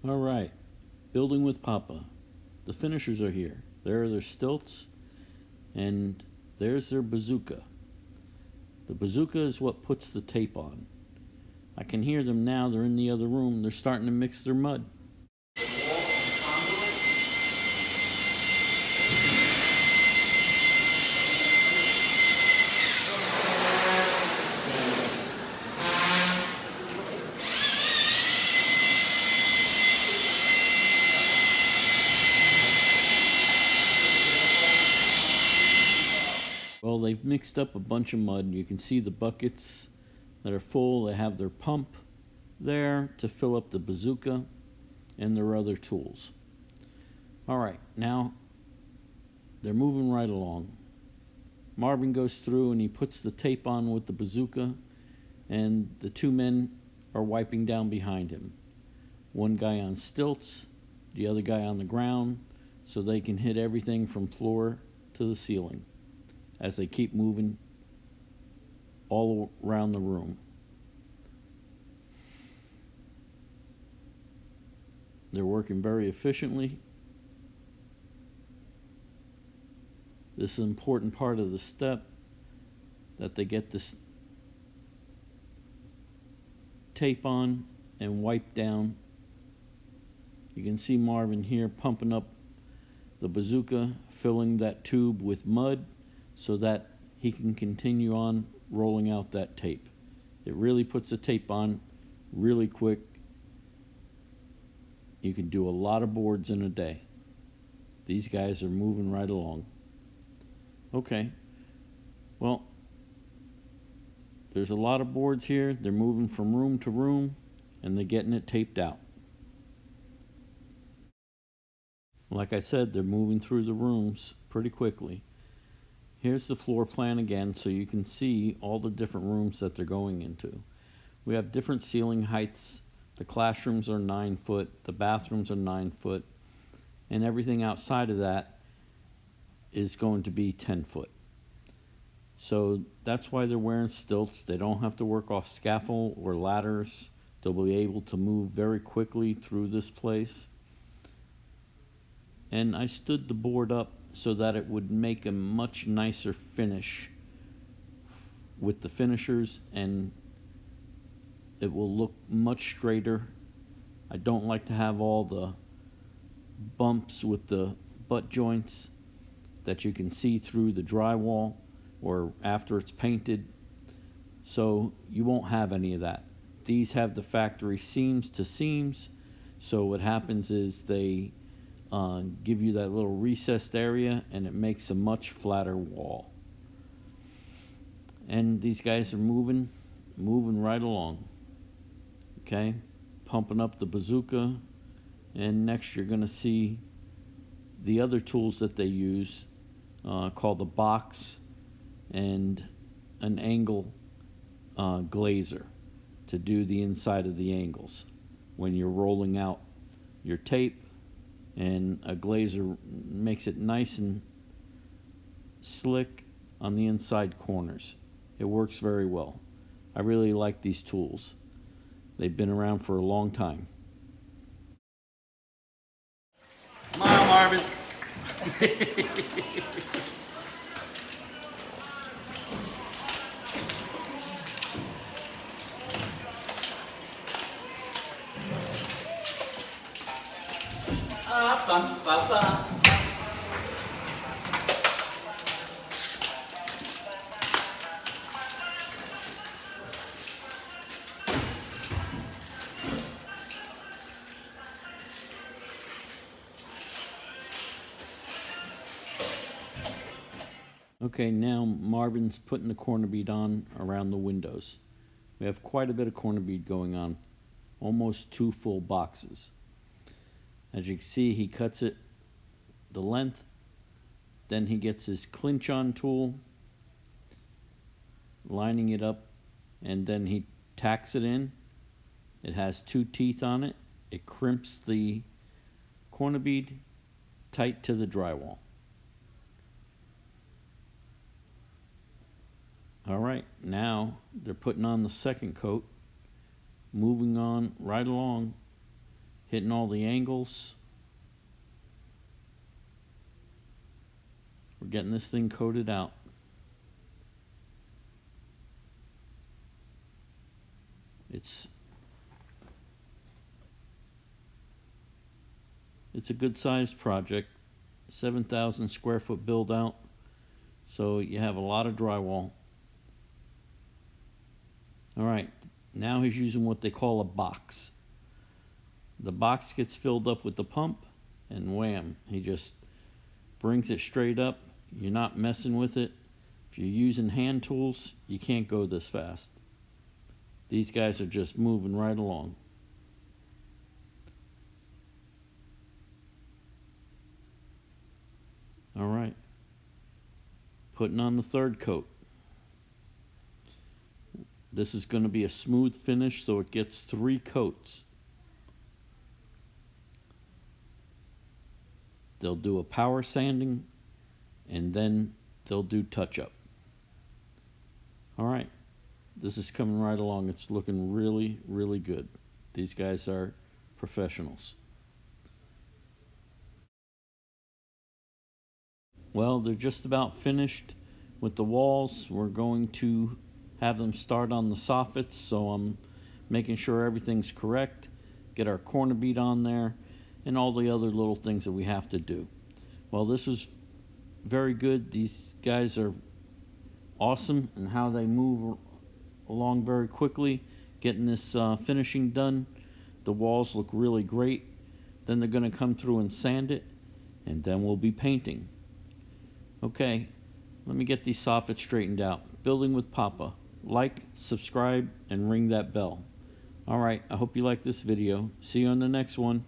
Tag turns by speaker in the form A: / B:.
A: All right, building with Papa. The finishers are here. There are their stilts, and there's their bazooka. The bazooka is what puts the tape on. I can hear them now. They're in the other room. They're starting to mix their mud. Well, they've mixed up a bunch of mud. You can see the buckets that are full. They have their pump there to fill up the bazooka and their other tools. All right, now they're moving right along. Marvin goes through and he puts the tape on with the bazooka, and the two men are wiping down behind him. One guy on stilts, the other guy on the ground, so they can hit everything from floor to the ceiling as they keep moving all around the room. They're working very efficiently. This is an important part of the step, that they get this tape on and wipe down. You can see Marvin here pumping up the bazooka, filling that tube with mud so that he can continue on rolling out that tape. It really puts the tape on really quick. You can do a lot of boards in a day. These guys are moving right along. Okay, well, there's a lot of boards here. They're moving from room to room, and they're getting it taped out. Like I said, they're moving through the rooms pretty quickly. Here's the floor plan again, so you can see all the different rooms that they're going into. We have different ceiling heights. The classrooms are 9 foot, the bathrooms are 9 foot, and everything outside of that is going to be 10 foot. So that's why they're wearing stilts. They don't have to work off scaffold or ladders. They'll be able to move very quickly through this place. And I stood the board up so that it would make a much nicer finish with the finishers, and it will look much straighter. I don't like to have all the bumps with the butt joints that you can see through the drywall or after it's painted. So you won't have any of that. These have the factory seams to seams. So what happens is they give you that little recessed area, and it makes a much flatter wall. And these guys are moving right along. Okay, pumping up the bazooka, and next you're going to see the other tools that they use, called a box and an angle glazer, to do the inside of the angles when you're rolling out your tape. And a glazer makes it nice and slick on the inside corners. It works very well. I really like these tools. They've been around for a long time. Smile, Marvin. Okay, now Marvin's putting the corner bead on around the windows. We have quite a bit of corner bead going on, almost 2 full boxes. As you can see, he cuts it the length, then he gets his clinch on tool, lining it up, and then he tacks it in. It has 2 teeth on it. It crimps the corner bead tight to the drywall. All right, now they're putting on the second coat, moving on right along. hitting all the angles. We're getting this thing coated out. It's a good sized project, 7,000 square foot build out, so you have a lot of drywall. Alright, now he's using what they call a box. The box gets filled up with the pump, and wham, he just brings it straight up. You're not messing with it. If you're using hand tools, you can't go this fast. These guys are just moving right along. All right, putting on the third coat. This is going to be a smooth finish, so it gets 3 coats. They'll do a power sanding, and then they'll do touch-up. All right, this is coming right along. It's looking really, really good. These guys are professionals. Well, they're just about finished with the walls. We're going to have them start on the soffits, so I'm making sure everything's correct, get our corner bead on there, and all the other little things that we have to do. Well, this was very good. These guys are awesome in how they move along very quickly, getting this finishing done. The walls look really great. Then they're going to come through and sand it, and then we'll be painting. Okay, let me get these soffits straightened out. Building with Papa. Like, subscribe, and ring that bell. Alright, I hope you like this video. See you on the next one.